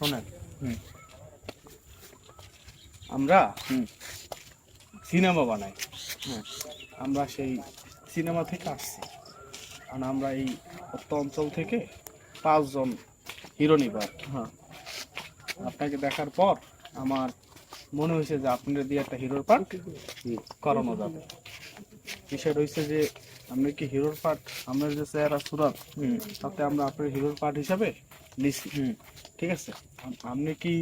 শোনেন, আমরা সিনেমা বানাই। আমরা সেই সিনেমা থেকে আসছি, কারণ আমরা এই অঞ্চল থেকে 5 জন হিরো নিব। আপনাকে দেখার পর আমার মনে হয়েছে যে আপনাদের দিয়ে একটা হিরোর পার্ট করানো যাবে। বিষয়টা হচ্ছে যে আমরা কি হিরোর পার্ট, আমরা যে চেহারা সুরাত, তাতে আমরা আপনার হিরোর পার্ট হিসাবে নিচ্ছি। ঠিক আছে, আপনি কি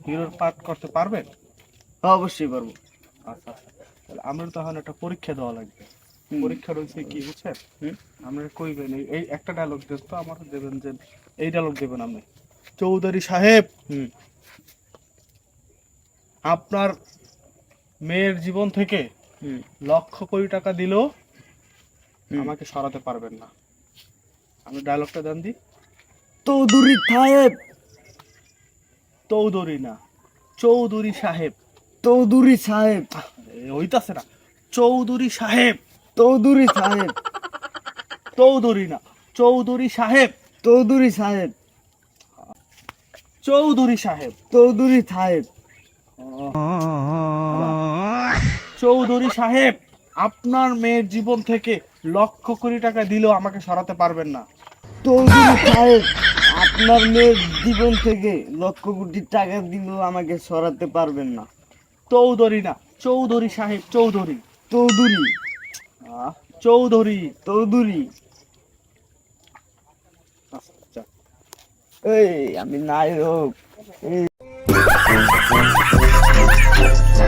হিরোর পার্ট করতে পারবেন? অবশ্যই পারবো। আচ্ছা, তাহলে আমরা তখন একটা পরীক্ষা দেওয়া লাগবে। পরীক্ষা রয়েছে কি বুঝছেন? আপনারা কইবেন এই একটা ডায়লগ দেন তো, আমার দেবেন যে এই ডায়লগ দেবেন আপনি। চৌধুরী সাহেব, আপনার মেয়ের জীবন থেকে লক্ষ কোটি টাকা দিলেও আমাকে সরাতে পারবেন না। আপনি ডায়লগটা দেন দি। চৌধুরী সাহেব, চৌধুরী না, চৌধুরী সাহেব। চৌধুরী সাহেব, হইতাছে না। চৌধুরী সাহেব, চৌধুরী সাহেব, চৌধুরী না, চৌধুরী সাহেব, চৌধুরী সাহেব, চৌধুরী সাহেব, চৌধুরী সাহেব, চৌধুরী সাহেব, আপনার মেয়ের জীবন থেকে লক্ষ কোটি টাকা দিলেও আমাকে সরাতে পারবেন না। চৌধুরী সাহেব, আপনার মেয়ের জীবন থেকে লক্ষ কোটি টাকা দিলেও আমাকে সরাতে পারবেন না। চৌধুরী না, চৌধুরী সাহেব, চৌধুরী, চৌধুরী, চৌধুরী। চৌধুরী। আচ্ছা, এই আমি নায়ক।